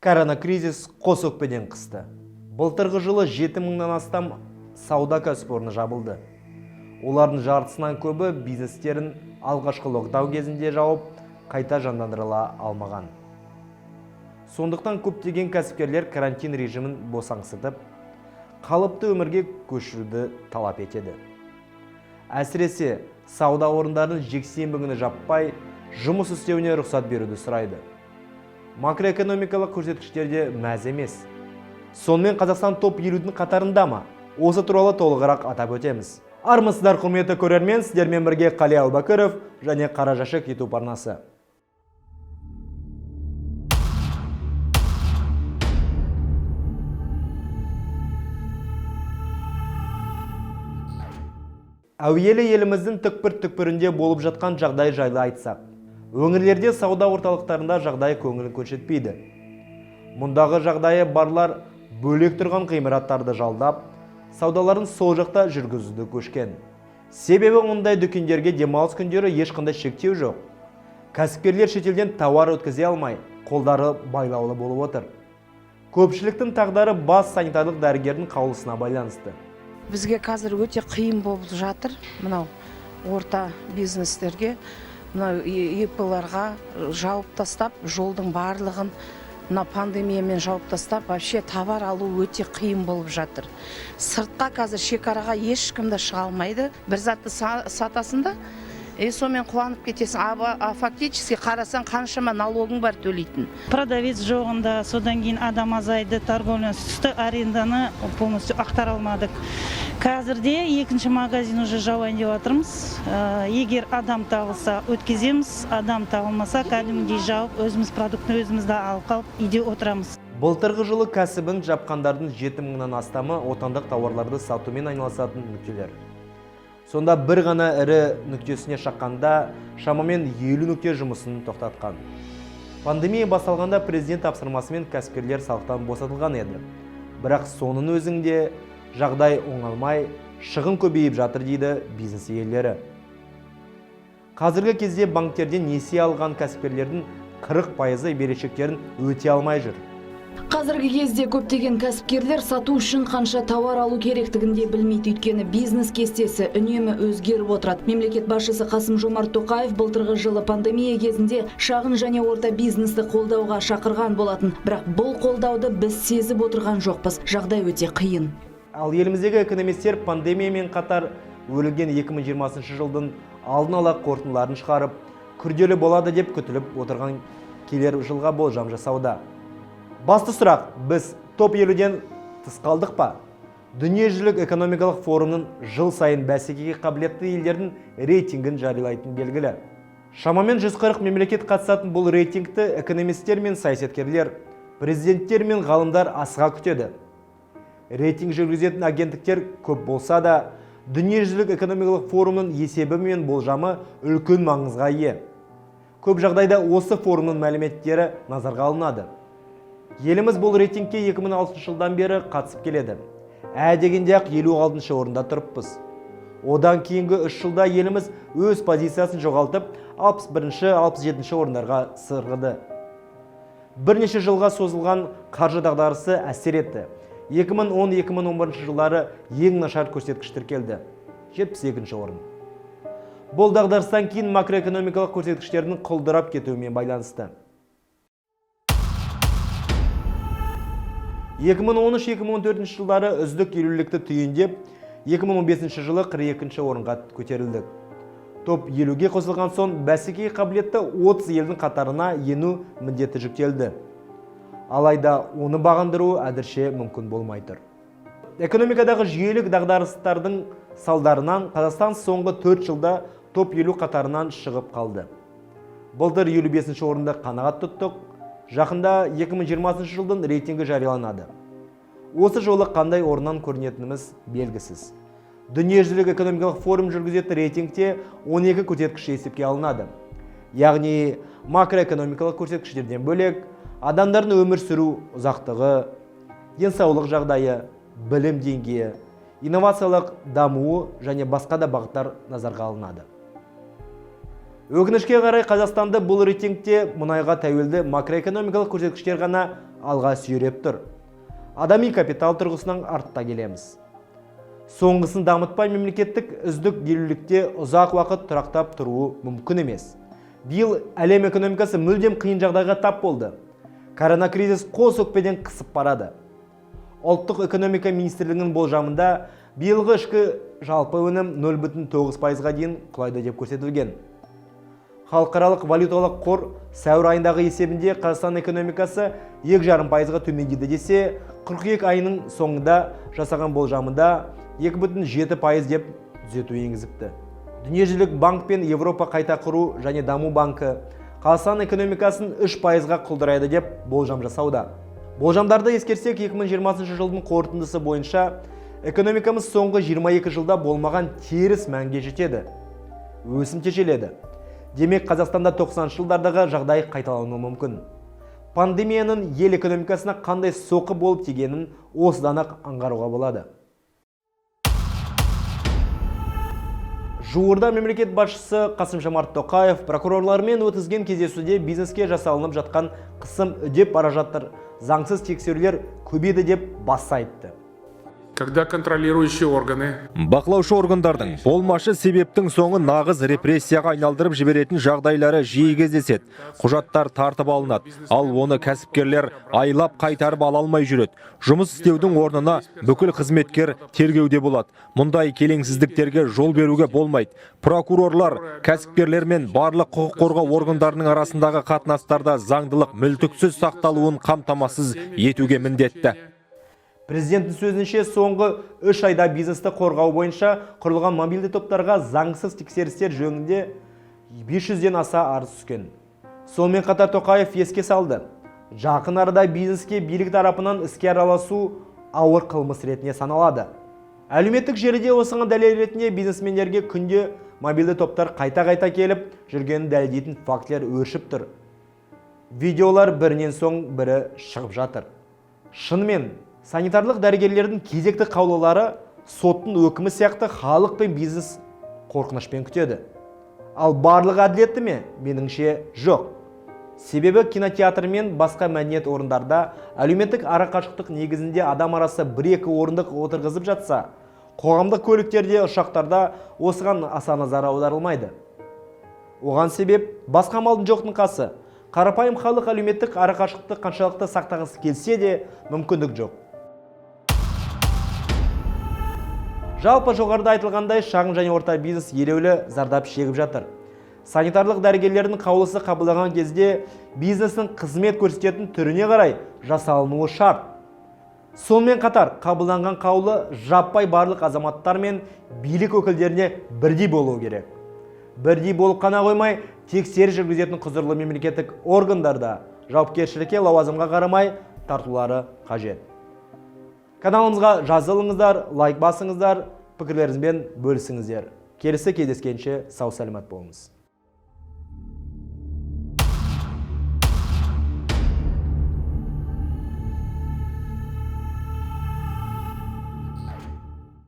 Коронакризис қос өкпеден қысты. Былтырғы жылы 7.000-нан астам сауда кәсіпорны жабылды. Олардың жартысынан көбі бизнестерін алғашқы локдаун кезінде жауып, қайта жандандырыла алмаған. Сондықтан көптеген кәсіпкерлер карантин режимін босаңсытып, қалыпты өмірге көшіруді талап етеді. Әсіресе сауда орындарын жексенбі күні жаппай, жұмыс істеуіне рұқсат беруді сұрайды. Макроэкономикалық көрсеткіштерде мәз емес. Сонымен Қазақстан топ 50-дің қатарында ма? Осы туралы толығырақ атап өтеміз. Армысыздар құрметті көрермен, сіздермен бірге Қали Әубәкіров және Қара Жәшік YouTube арнасы. Әуелі еліміздің түкпір-түкпірінде болып жатқан жағдай жайлы айтсақ. Өңірлерде сауда орталықтарында жағдай көңіл көншітпейді. Мұндағы жағдайы барлар бөлек тұрған ғимараттарды жалдап, саудаларын сол жақта жүргізуді көшкен. Себебі ондай дүкендерге демалыс күндері ешқандай шектеу жоқ. Кәсіпкерлер шетелден тауар өткізе алмай, қолдары байлаулы болып отыр. Көпшіліктің тағдары бас санитарлық дәрігердің қаулысына байланысты. Бізге қазір өте қиын болып жатыр. Мынау орта бизнестерге, мынау ЕП-ларға жауып тастап, жолдың барлығын пандемиямен жауып тастап, вообще товар алу өте қиын болып жатыр. Сыртқа қазір шекараға ешкімді шыға алмайды. Бір затты сатасында, сонымен қуанып кетесің. А фактически қарасаң қаншама налогың бар төлейтін. Продавец жоғында, содан кейін адам азайды, торговля, сүтті аренданы полностью ақтара алмадық. Қазірде екінші магазин уже жауайын деп жатырмыз. Егер адам табылса өткіземіз, адам табылмаса кәдімгідей жауып, өзіміз продуктны өзімізді алып қалып, үйде отырамыз. Былтырғы жылы кәсібін жапқандардың 7.000-нан астамы отандық тауарларды сатумен айналысатын нүктелер. Сонда бір ғана ірі нүктесіне шаққанда шамамен 50 нүкте жұмысын тоқтатқан. Пандемия басталғанда президент тапсырмасымен кәсіпкерлер салықтан босатылған еді. Бірақ соның өзінде жағдай оңалмай, шығын көбейіп жатыр дейді бизнес иелері. Қазіргі кезде банктерден несие алған кәсіпкерлердің 40% берешектерін өтей алмай жүр. Қазіргі кезде көптеген кәсіпкерлер сату үшін қанша тауар алу керектігінде білмейді, өйткені бизнес кестесі үнемі өзгеріп отырады. Мемлекет басшысы Қасым-Жомарт Тоқаев былтырғы жылы пандемия кезінде шағын және орта бизнесті қолдауға шақырған болатын. Бірақ бұл қолдауды біз сезіп отырған жоқпыз. Жағдай өте қиын. Ал еліміздегі экономистер пандемиямен қатар өрілген 2020 жылдың алдын ала қорытындыларын шығарып, күрделі болады деп күтіліп отырған келер жылға болжам жасауда. Басты сұрақ, біз топ 50-ден тыс қалдық па? Дүниежүзілік экономикалық форумның жыл сайын бәсекеге қабілетті елдердің рейтингін жариялайтын белгілі. Шамамен 140 мемлекет қатысатын бұл рейтингті экономистер мен саясаткерлер, президенттер мен ғалымдар асыға күтеді. Рейтинг жүргізетін агенттіктер көп болса да, дүниежүзілік экономикалық форумның есебі мен болжамы үлкен маңызға ие. Көп жағдайда осы форумның мәліметтері назарға алынады. Еліміз бұл рейтингке 2006 жылдан бері қатысып келеді. Дегенде ақ 56 орында тұрыппыз. Одан кейінгі 3 жылда еліміз өз позициясын жоғалтып, 61-67 орындарға сырғыды. Бірнеше жылға созылған қаржы дағдарысы әсер етті. 2010-2011 жылдары ең нашар көрсеткіш тіркелді. 72 орын. Бұл дағдарыстан кейін макроэкономикалық көрсеткіштердің құлдырап кетуімен байланысты. 2013-2014 жылдары үздік елулікті түйіндеп, 2015 жылы 42 орынға көтерілдік. Топ 50-ге қосылған соң бәсекеге қабілетті 30 елдің қатарына ену міндеті жүктелді. Алайда оны бағындыру әдірше мүмкін болмай тұр. Экономикадағы жүйелік дағдарыстардың салдарынан Қазақстан соңғы 4 жылда топ 50 қатарынан шығып қалды. Былтыр 55 орында қанағат тұттық. Жақында 2020 жылдың рейтингі жарияланады. Осы жолы қандай орыннан көрінетініміз белгісіз. Дүниежүзілік экономикалық форум жүргізетін рейтингте 12 көрсеткіш есепке алынады. Яғни макроэкономикалық көрсеткіштерден бөлек, адамдардың өмір сүру ұзақтығы, денсаулық жағдайы, білім деңгейі, инновациялық дамуы және басқа да бағыттар назарға алынады. Өкінішке қарай Қазақстанды бұл рейтингте мұнайға тәуелді макроэкономикалық көрсеткіштер ғана алға сүйреп тұр. Адами капитал тұрғысынан артта келеміз. Соңғысын дамытпай мемлекеттік үздік елулікте ұзақ уақыт тұрақтап тұруы мүмкін емес. Биыл әлем экономикасы мүлдем қиын жағдайға тап болды. Коронакризис қос өкпеден қысып барады. Ұлттық экономика министрлігінің болжамында биылғы ішкі жалпы өнім 0,9%-ға дейін құлайды деп көрсетілген. Халықаралық валюталық қор сәуір айындағы есебінде Қазақстан экономикасы 2,5%-ға төмендеді десе, 42 айының соңында жасаған болжамында 2,7% деп түзету енгізіпті. Дүниежүзілік банк пен Европа қайта құру және даму банкі Қазақстан экономикасын 3%-ға құлдырайды деп болжам жасауда. Болжамдарды ескерсек, 2020 жылдың қорытындысы бойынша экономикамыз соңғы 22 жылда болмаған теріс мәнге жетеді. Өсім тежеледі. Демек, Қазақстанда 90 жылдардағы жағдай қайталануы мүмкін. Пандемияның ел экономикасына қандай соққы болып тигенін осыдан-ақ аңғаруға болады. Жуырда мемлекет басшысы Қасым-Жомарт Тоқаев прокурорлармен өткізген кездесуде бизнеске жасалынып жатқан қысым үдеп бара жатыр, заңсыз тексерулер көбейді деп баса айтты. Когда контролирующие органы бақылаушы органдардың болмашы себептің соңы нағыз репрессияға айналдырып жіберетін жағдайлары жиі кездеседі. Құжаттар тартып алынады, ал оны кәсіпкерлер айлап қайтарып ала алмай жүреді. Жұмыс істеудің орнына бүкіл қызметкер тергеуде болады. Мұндай келеңсіздіктерге жол беруге болмайды. Прокурорлар кәсіпкерлер мен барлық құқық қорғау органдарының арасындағы қатынастарда заңдылық мүлтіксіз сақталуын қамтамасыз етуге міндетті. Президенттің сөзінше, соңғы 3 айда бизнесті қорғау бойынша құрылған мобильді топтарға заңсыз тексерістер жөнінде 500-ден аса арыз түскен. Сонымен қатар Тоқаев еске салды. Жақын арада бизнеске билік тарапынан іске араласу ауыр қылмыс ретінде саналады. Әлеуметтік желіде осыған дәлел ретінде бизнесмендерге күнде мобильді топтар қайта-қайта келіп жүргенін дәлелдейтін фактілер өршіп тұр. Видеолар бірінен соң бірі шығып жатыр. Шынымен, санитарлық дәрігерлердің кезекті қаулылары соттың өкімі сияқты халық пен бизнес қорқынышпен күтеді. Ал барлығы әділетті ме? Меніңше жоқ. Себебі кинотеатр мен басқа мәдениет орындарда әлеуметтік арақашықтық негізінде адам арасы 1-2 орындық отырғызып жатса, қоғамдық көліктерде, ұшақтарда осыған аса назар аударылмайды. Оған себеп басқа малдың жоқтың қасы. Қарапайым халық әлеуметтік арақашықтықты қаншалықты сақтағысы келсе де мүмкіндік жоқ. Жалпы жоғарыда айтылғандай, шағын және орта бизнес елеулі зардап шегіп жатыр. Санитарлық дәрігерлердің қаулысы қабылданған кезде бизнестің қызмет көрсететін түріне қарай жасалынуы шарт. Сонымен қатар, қабылданған қаулы жаппай барлық азаматтар мен билік өкілдеріне бірдей болуы керек. Бірдей болып қана қоймай, тексеріс жүргізетін құзырлы мемлекеттік органдарда жауапкершілікке лауазымға қарамай тартулары қажет. Каналымызға жазылыңыздар, лайк басыңыздар, пікірлеріңізбен бөлісіңіздер. Келесі кездескенше сау-саламат болыңыз.